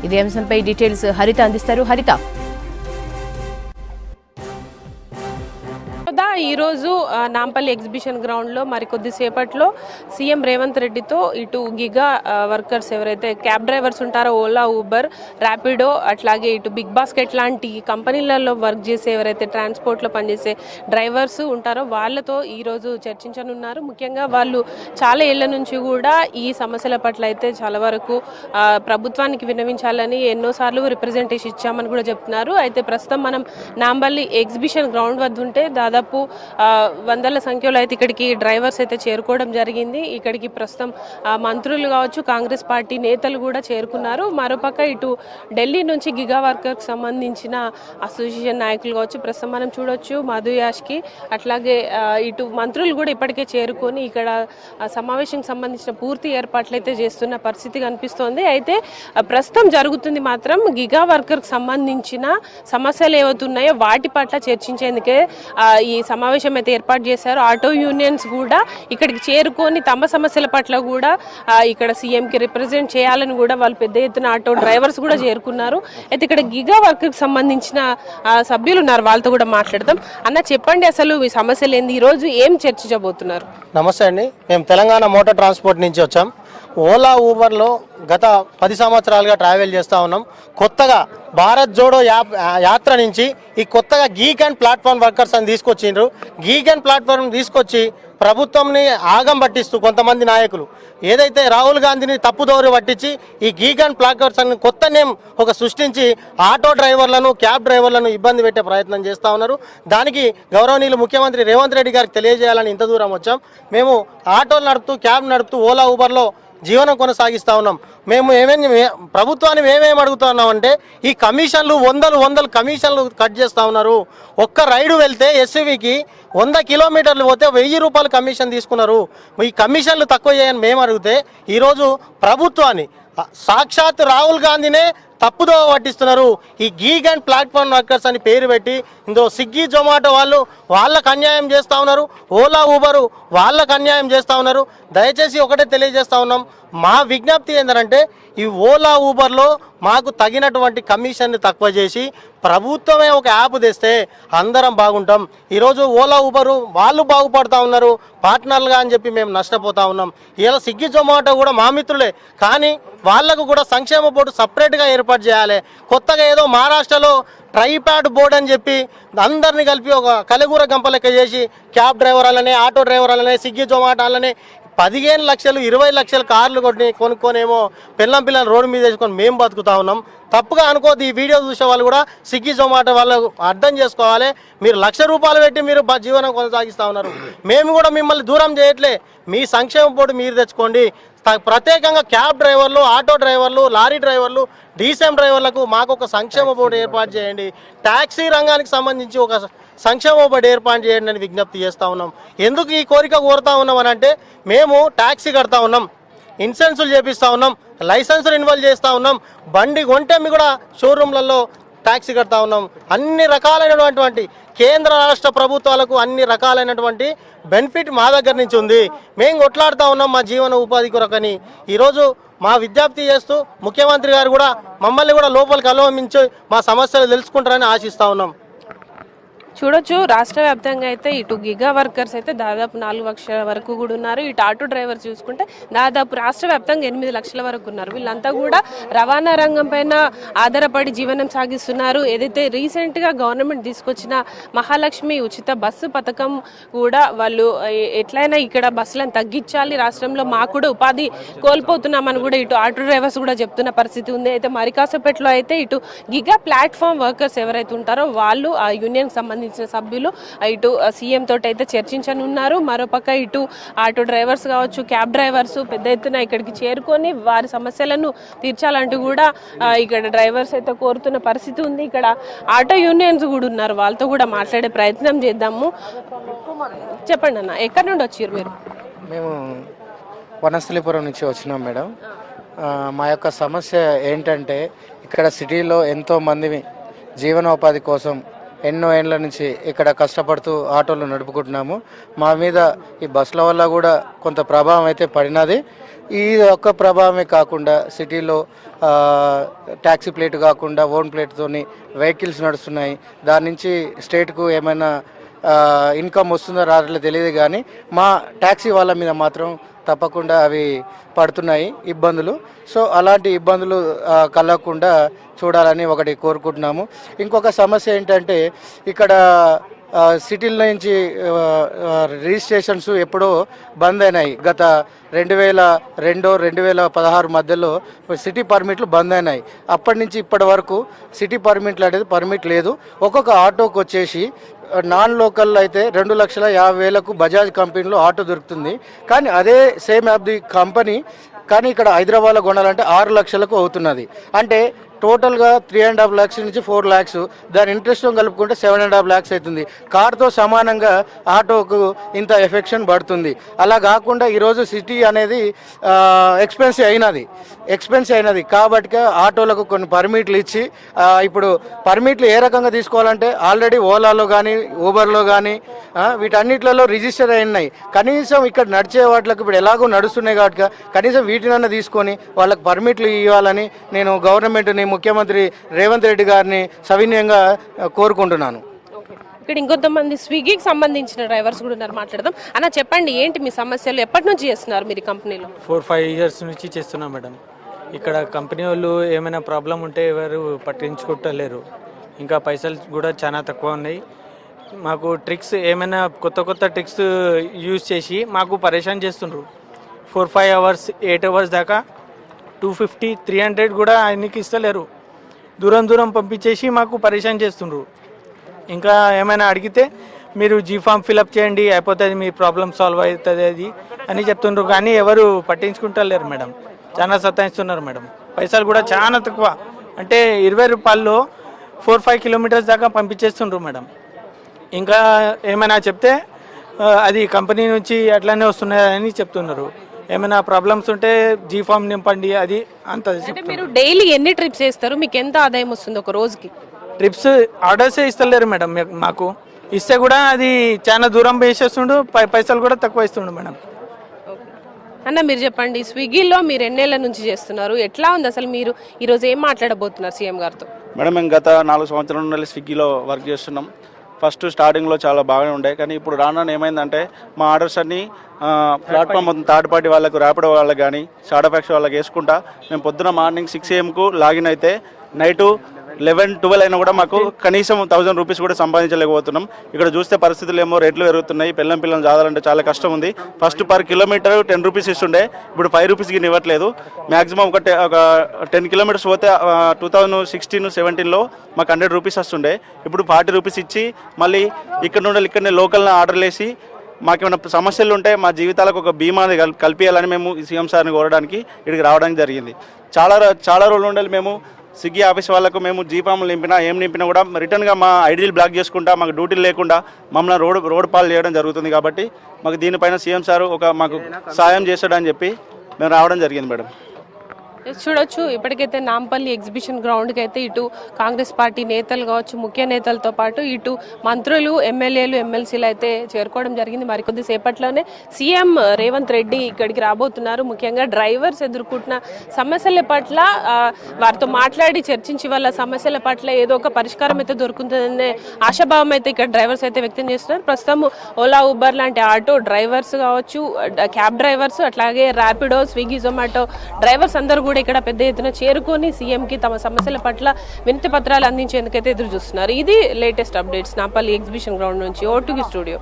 ఇదే అంశంపై డీటెయిల్స్ హరిత అందిస్తారు. హరిత, ఈ రోజు నాంపల్లి ఎగ్జిబిషన్ గ్రౌండ్ లో మరి కొద్దిసేపట్లో సీఎం రేవంత్ రెడ్డితో ఇటు గిగా వర్కర్స్ ఎవరైతే క్యాబ్ డ్రైవర్స్ ఉంటారో ఓలా, ఊబర్, ర్యాపిడో, అట్లాగే ఇటు బిగ్ బాస్కెట్ లాంటి కంపెనీలలో వర్క్ చేసే ఎవరైతే ట్రాన్స్పోర్ట్ లో పనిచేసే డ్రైవర్స్ ఉంటారో వాళ్ళతో ఈ రోజు చర్చించనున్నారు. ముఖ్యంగా వాళ్ళు చాలా ఏళ్ల నుంచి కూడా ఈ సమస్యల పట్ల అయితే చాలా వరకు ప్రభుత్వానికి విన్నవించాలని ఎన్నోసార్లు రిప్రజెంటేషన్ ఇచ్చామని కూడా చెప్తున్నారు. అయితే ప్రస్తుతం మనం నాంపల్లి ఎగ్జిబిషన్ గ్రౌండ్ వద్ద ఉంటే దాదాపు వందల సంఖ్యలో అయితే ఇక్కడికి డ్రైవర్స్ అయితే చేరుకోవడం జరిగింది. ఇక్కడికి ప్రస్తుతం మంత్రులు కావచ్చు, కాంగ్రెస్ పార్టీ నేతలు కూడా చేరుకున్నారు. మరోపక్క ఇటు ఢిల్లీ నుంచి గిగా వర్కర్కి సంబంధించిన అసోసియేషన్ నాయకులు కావచ్చు, ప్రస్తుతం మనం చూడొచ్చు మధు యాష్కి, అట్లాగే ఇటు మంత్రులు కూడా ఇప్పటికే చేరుకొని ఇక్కడ సమావేశంకి సంబంధించిన పూర్తి ఏర్పాట్లు అయితే చేస్తున్న పరిస్థితి కనిపిస్తోంది. అయితే ప్రస్తుతం జరుగుతుంది మాత్రం గిగా వర్కర్కి సంబంధించిన సమస్యలు ఏవవుతున్నాయో వాటి పట్ల చర్చించేందుకే ఈ సమావేశం అయితే ఏర్పాటు చేశారు. ఆటో యూనియన్స్ కూడా ఇక్కడికి చేరుకొని తమ సమస్యల పట్ల కూడా ఇక్కడ సీఎంకి రిప్రజెంట్ చేయాలని కూడా వాళ్ళు పెద్ద ఎత్తున ఆటో డ్రైవర్స్ కూడా చేరుకున్నారు. అయితే ఇక్కడ గిగా వర్క్కి సంబంధించిన సభ్యులు ఉన్నారు, వాళ్ళతో కూడా మాట్లాడదాం. అన్న, చెప్పండి అసలు ఈ సమస్యలు ఏంది, ఈ రోజు ఏం చర్చించబోతున్నారు? నమస్తే అండి, మేము తెలంగాణ మోటార్ ట్రాన్స్పోర్ట్ నుంచి వచ్చాం. ఓలా, ఊబర్లో గత 10 సంవత్సరాలుగా ట్రావెల్ చేస్తూ ఉన్నాం. కొత్తగా భారత్ జోడో యాత్ర నుంచి ఈ కొత్తగా గీగ్ అండ్ ప్లాట్ఫామ్ వర్కర్స్ అని తీసుకొచ్చిండ్రు. గీగ్ అండ్ ప్లాట్ఫామ్ తీసుకొచ్చి ప్రభుత్వంని ఆగం పట్టిస్తూ కొంతమంది నాయకులు ఏదైతే రాహుల్ గాంధీని తప్పుదోరు పట్టించి ఈ గీగ్ అండ్ ప్లాట్ఫామ్స్ అని కొత్త నేమ్ ఒక సృష్టించి ఆటో డ్రైవర్లను, క్యాబ్ డ్రైవర్లను ఇబ్బంది పెట్టే ప్రయత్నం చేస్తూ ఉన్నారు. దానికి గౌరవనీయులు ముఖ్యమంత్రి రేవంత్ రెడ్డి గారికి తెలియజేయాలని ఇంత దూరం వచ్చాం. మేము ఆటోలు నడుపుతూ, క్యాబ్ నడుపుతూ, ఓలా, ఊబర్లో జీవనం కొనసాగిస్తూ ఉన్నాం. మేము ప్రభుత్వాన్ని మేమేమి అడుగుతా ఉన్నామంటే ఈ కమిషన్లు వందలు కమిషన్లు కట్ చేస్తూ ఉన్నారు. ఒక్క రైడు వెళ్తే ఎస్యూవీకి 100 కిలోమీటర్లు పోతే 1000 రూపాయలు కమిషన్ తీసుకున్నారు. ఈ కమిషన్లు తక్కువ చేయని మేము అడిగితే ఈరోజు ప్రభుత్వాన్ని సాక్షాత్ రాహుల్ గాంధీనే తప్పుదో పట్టిస్తున్నారు. ఈ గీగ్ అండ్ ప్లాట్ఫామ్ వర్కర్స్ అని పేరు పెట్టి ఇందులో స్విగ్గీ, జొమాటో వాళ్ళు వాళ్ళకు అన్యాయం చేస్తూ ఉన్నారు, ఓలా, ఊబరు వాళ్ళకు అన్యాయం చేస్తూ ఉన్నారు. దయచేసి ఒకటే తెలియజేస్తూ ఉన్నాం, మా విజ్ఞప్తి ఏంటంటే ఈ ఓలా, ఊబర్లో మాకు తగినటువంటి కమిషన్ని తక్కువ చేసి ప్రభుత్వమే ఒక యాప్ తెస్తే అందరం బాగుంటాం. ఈరోజు ఓలా, ఊబరు వాళ్ళు బాగుపడుతూ ఉన్నారు పార్ట్నర్లుగా అని చెప్పి మేము నష్టపోతూ ఉన్నాం. ఇలా స్విగ్గీ, జొమాటో కూడా మా మిత్రులే, కానీ వాళ్లకు కూడా సంక్షేమ బోర్డు సపరేట్గా ఏర్పాటు చేయాలి. కొత్తగా ఏదో మహారాష్ట్రలో ట్రైప్యాడ్ బోర్డు అని చెప్పి అందరినీ కలిపి ఒక కలగూర గంప లెక్క చేసి క్యాబ్ డ్రైవర్లనే, ఆటో డ్రైవర్లనే, స్విగ్గీ, జొమాటోలనే 15 లక్షలు 20 లక్షల కార్లు కొనుక్కొనేమో పిల్లలు రోడ్డు మీద వేసుకొని మేము బతుకుతా ఉన్నాం. తప్పుగా అనుకోద్దు, ఈ వీడియో చూసే వాళ్ళు కూడా స్విగ్గీ, జొమాటో వాళ్ళు అర్థం చేసుకోవాలి. మీరు ₹1,00,000 పెట్టి మీరు జీవనం కొనసాగిస్తూ ఉన్నారు. మేము కూడా మిమ్మల్ని దూరం చేయట్లే, మీ సంక్షేమ బోర్డు మీరు తెచ్చుకోండి. ప్రత్యేకంగా క్యాబ్ డ్రైవర్లు, ఆటో డ్రైవర్లు, లారీ డ్రైవర్లు, డీసీఎం డ్రైవర్లకు మాకు ఒక సంక్షేమ బోర్డు ఏర్పాటు చేయండి. ట్యాక్సీ రంగానికి సంబంధించి ఒక సంక్షేమ బోర్డు ఏర్పాటు చేయండి అని విజ్ఞప్తి చేస్తూ ఉన్నాం. ఎందుకు ఈ కోరిక కోరుతా ఉన్నాం అని అంటే, మేము ట్యాక్సీ కడతా ఉన్నాం, ఇన్సూరెన్సులు చేపిస్తూ ఉన్నాం, లైసెన్సులు ఇన్వాల్వ్ చేస్తూ ఉన్నాం, బండి కొంటే కూడా షోరూమ్లలో ట్యాక్సీ కడతా ఉన్నాం. అన్ని రకాలైనటువంటి కేంద్ర రాష్ట్ర ప్రభుత్వాలకు అన్ని రకాలైనటువంటి బెనిఫిట్ మా దగ్గర నుంచి ఉంది. మేము కొట్లాడుతూ ఉన్నాం మా జీవన ఉపాధి కొరకని. ఈరోజు మా విజ్ఞప్తి చేస్తూ ముఖ్యమంత్రి గారు కూడా మమ్మల్ని కూడా లోపలికి అనుమతించి మా సమస్యలు తెలుసుకుంటారని ఆశిస్తూ ఉన్నాం. చూడొచ్చు, రాష్ట్ర వ్యాప్తంగా అయితే ఇటు గిగా వర్కర్స్ అయితే దాదాపు 4 లక్షల వరకు కూడా ఉన్నారు. ఇటు ఆటో డ్రైవర్స్ చూసుకుంటే దాదాపు రాష్ట్ర వ్యాప్తంగా 8 లక్షల వరకు ఉన్నారు. వీళ్ళంతా కూడా రవాణా రంగం పైన ఆధారపడి జీవనం సాగిస్తున్నారు. ఏదైతే రీసెంట్గా గవర్నమెంట్ తీసుకొచ్చిన మహాలక్ష్మి ఉచిత బస్సు పథకం కూడా వాళ్ళు ఎట్లయినా ఇక్కడ బస్సులను తగ్గించాలి, రాష్ట్రంలో మాకు కూడా ఉపాధి కోల్పోతున్నామని కూడా ఇటు ఆటో డ్రైవర్స్ కూడా చెప్తున్న పరిస్థితి ఉంది. అయితే మరికాసేపట్లో అయితే ఇటు గిగా ప్లాట్ఫామ్ వర్కర్స్ ఎవరైతే ఉంటారో వాళ్ళు ఆ యూనియన్కి సంబంధించిన సభ్యులు ఇటు సీఎం తోటి అయితే చర్చించనున్నారు. మరోపక్క ఇటు ఆటో డ్రైవర్స్ కావచ్చు, క్యాబ్ డ్రైవర్స్ పెద్ద ఎత్తున ఇక్కడికి చేరుకొని వారి సమస్యలను తీర్చాలంటూ కూడా ఇక్కడ డ్రైవర్స్ అయితే కోరుతున్న పరిస్థితి ఉంది. ఇక్కడ ఆటో యూనియన్స్ కూడా ఉన్నారు, వాళ్ళతో కూడా మాట్లాడే ప్రయత్నం చేద్దాము. చెప్పండి అన్న, ఎక్కడి నుండి వచ్చారు మీరు? మేము వనస్థలిపురం నుంచి వచ్చినాం మేడం. మా యొక్క సమస్య ఏంటంటే ఇక్కడ సిటీలో ఎంతోమంది జీవనోపాధి కోసం ఎన్నో ఏళ్ళ నుంచి ఇక్కడ కష్టపడుతూ ఆటోలు నడుపుకుంటున్నాము. మా మీద ఈ బస్సుల వల్ల కూడా కొంత ప్రభావం అయితే పడినది. ఈ ఒక్క ప్రభావమే కాకుండా సిటీలో ట్యాక్సీ ప్లేట్ కాకుండా ఓన్ ప్లేట్తోని వెహికల్స్ నడుస్తున్నాయి. దాని నుంచి స్టేట్కు ఏమైనా ఇన్కమ్ వస్తుందో రావట్లేదు తెలియదు, కానీ మా ట్యాక్సీ వాళ్ళ మీద మాత్రం తప్పకుండా అవి పడుతున్నాయి ఇబ్బందులు. సో అలాంటి ఇబ్బందులు కలగకుండా చూడాలని ఒకటి కోరుకుంటున్నాము. ఇంకొక సమస్య ఏంటంటే ఇక్కడ సిటీల నుంచి రిజిస్ట్రేషన్స్ ఎప్పుడో బంద్ అయినాయి. గత 2002-2016 మధ్యలో సిటీ పర్మిట్లు బంద్ అయినాయి. అప్పటి నుంచి ఇప్పటి వరకు సిటీ పర్మిట్లు అనేది పర్మిట్ లేదు. ఒక్కొక్క ఆటోకి వచ్చేసి నాన్ లోకల్ అయితే 2,50,000కు బజాజ్ కంపెనీలో ఆటో దొరుకుతుంది. కానీ అదే సేమ్ యాప్ ది కంపెనీ కానీ ఇక్కడ హైదరాబాద్లో కొనాలంటే 6 లక్షలకు అవుతున్నది. అంటే టోటల్గా 3.5 lakhs నుంచి 4 lakhs, దాని ఇంట్రెస్ట్ కలుపుకుంటే 7.5 lakhs అవుతుంది. కార్తో సమానంగా ఆటోకు ఇంత ఎఫెక్షన్ పడుతుంది. అలా కాకుండా ఈరోజు సిటీ అనేది ఎక్స్పెన్సివ్ అయినది కాబట్టి ఆటోలకు కొన్ని పర్మిట్లు ఇచ్చి ఇప్పుడు పర్మిట్లు ఏ రకంగా తీసుకోవాలంటే ఆల్రెడీ ఓలాలో కానీ ఊబర్లో కానీ వీటన్నిట్లలో రిజిస్టర్ అయినాయి. కనీసం ఇక్కడ నడిచే వాటికి ఇప్పుడు ఎలాగో నడుస్తున్నాయి కాబట్టి కనీసం వీటినన్నా తీసుకొని వాళ్ళకి పర్మిట్లు ఇవ్వాలని నేను గవర్నమెంట్ని, ముఖ్యమంత్రి రేవంత్ రెడ్డి గారిని సవినయంగా కోరుకుంటున్నాను. ఇక్కడ ఇంకొంతమంది స్విగ్గీకి సంబంధించిన డ్రైవర్స్ కూడా ఉన్నారు, మాట్లాడదాం. అన్న చెప్పండి, ఏంటి మీ సమస్యలు, ఎప్పటి నుంచి చేస్తున్నారు మీరు కంపెనీలో? 4-5 years నుంచి చేస్తున్నాం మేడం. ఇక్కడ కంపెనీ వాళ్ళు ఏమైనా ప్రాబ్లం ఉంటే ఎవరు పట్టించుకుంటలేరు. ఇంకా పైసలు కూడా చాలా తక్కువ ఉన్నాయి. మాకు ట్రిక్స్ ఏమైనా కొత్త ట్రిక్స్ యూజ్ చేసి మాకు పరేషాన్ చేస్తుండ్రు. 4-5 hours 8 hours దాకా 250-300 కూడా ఆయనకి ఇస్తలేరు. దూరం పంపించేసి మాకు పరేషాన్ చేస్తుండ్రు. ఇంకా ఏమైనా అడిగితే మీరు జీఫామ్ ఫిలప్ చేయండి అయిపోతుంది, మీ ప్రాబ్లం సాల్వ్ అవుతుంది అది అని చెప్తుండ్రు. కానీ ఎవరు పట్టించుకుంటలేరు మేడం. చాలా సతాయిస్తున్నారు మేడం. పైసలు కూడా చాలా తక్కువ, అంటే 20 రూపాయల్లో 4-5 kilometers దాకా పంపించేస్తుండ్రు మేడం. ఇంకా ఏమైనా చెప్తే అది కంపెనీ నుంచి అట్లానే వస్తున్నాయని చెప్తున్నారు. ఏమైనా ప్రాబ్లమ్స్ ఉంటే జీఫామ్ నింపండి అది అంత. అంటే మీరు డైలీ ఎన్ని ట్రిప్స్ చేస్తారు, మీకు ఎంత ఆదాయం వస్తుంది ఒక రోజుకి? ట్రిప్స్ ఆర్డర్సే ఇస్తలేరు మేడం. మాకు ఇస్తే కూడా అది చాలా దూరం వేసేస్తుండు, పైసలు కూడా తక్కువ ఇస్తుండు మేడం. అన్న మీరు చెప్పండి, స్విగ్గీలో మీరు ఎన్నేళ్ల నుంచి చేస్తున్నారు, ఎట్లా ఉంది అసలు? మీరు ఈరోజు ఏం మాట్లాడబోతున్నారు సీఎం గారితో? మేడం, మేము గత 4 సంవత్సరాల నుండి స్విగ్గీలో వర్క్ చేస్తున్నాం. ఫస్ట్ స్టార్టింగ్లో చాలా బాగానే ఉండే, కానీ ఇప్పుడు రాను ఏమైందంటే మా ఆర్డర్స్ అన్నీ ప్లాట్ఫామ్ మొత్తం థర్డ్ పార్టీ వాళ్ళకు, ర్యాపిడో వాళ్ళకి కానీ షాడోఫాక్స్ వాళ్ళకి వేసుకుంటా మేము పొద్దున మార్నింగ్ 6 AM లాగిన్ అయితే నైటు 11-12 అయినా కూడా మాకు కనీసం 1000 రూపీస్ కూడా సంపాదించలేకపోతున్నాం. ఇక్కడ చూస్తే పరిస్థితులు ఏమో రేట్లు పెరుగుతున్నాయి. పిల్లలు చదవాలంటే చాలా కష్టం ఉంది. ఫస్ట్ పర్ కిలోమీటర్ 10 రూపీస్ ఇస్తుండే, ఇప్పుడు 5 రూపీస్కి ఇవ్వట్లేదు. మ్యాక్సిమం ఒక 10 kilometers పోతే 2016-17లో మాకు 100 రూపీస్ వస్తుండే, ఇప్పుడు 40 రూపీస్ ఇచ్చి మళ్ళీ ఇక్కడ నుండి ఇక్కడనే లోకల్ని ఆర్డర్లు వేసి మాకేమైనా సమస్యలు ఉంటే మా జీవితాలకు ఒక బీమాని కల్పించాలని మేము సీఎం సార్ని కోరడానికి ఇక్కడికి రావడానికి జరిగింది. చాలా రోజులు ఉండాలి. మేము స్విగ్గీ ఆఫీస్ వాళ్ళకు మేము జీఫామ్లు నింపినా ఏం నింపినా కూడా రిటర్న్గా మా ఐడీలు బ్లాక్ చేసుకుంటా, మాకు డ్యూటీలు లేకుండా మమ్మల్ని రోడ్ పాలు చేయడం జరుగుతుంది. కాబట్టి మాకు దీనిపైన సీఎం సార్ మాకు సాయం చేస్తాడని చెప్పి మేము రావడం జరిగింది మేడం. చూడొచ్చు, ఇప్పటికైతే నాంపల్లి ఎగ్జిబిషన్ గ్రౌండ్కి అయితే ఇటు కాంగ్రెస్ పార్టీ నేతలు కావచ్చు, ముఖ్య నేతలతో పాటు ఇటు మంత్రులు, ఎమ్మెల్యేలు, ఎమ్మెల్సీలు అయితే చేరుకోవడం జరిగింది. మరికొద్ది సేపట్లోనే సీఎం రేవంత్ రెడ్డి ఇక్కడికి రాబోతున్నారు. ముఖ్యంగా డ్రైవర్స్ ఎదుర్కొంటున్న సమస్యల పట్ల వారితో మాట్లాడి చర్చించి వాళ్ళ సమస్యల పట్ల ఏదో ఒక పరిష్కారం అయితే దొరుకుతుందనే ఆశాభావం అయితే ఇక్కడ డ్రైవర్స్ అయితే వ్యక్తం చేస్తున్నారు. ప్రస్తుతం ఓలా, ఊబర్ లాంటి ఆటో డ్రైవర్స్ కావచ్చు, క్యాబ్ డ్రైవర్స్, అట్లాగే ర్యాపిడో, స్విగ్గీ, జొమాటో డ్రైవర్స్ అందరూ కూడా ఇక్కడ పెద్ద ఎత్తున చేరుకొని సీఎంకి తమ సమస్యల పట్ల వినతి పత్రాలు అందించేందుకైతే ఎదురు చూస్తున్నారు. ఇది latest updates Nampally exhibition ground నుంచి. ఓ2 స్టూడియో.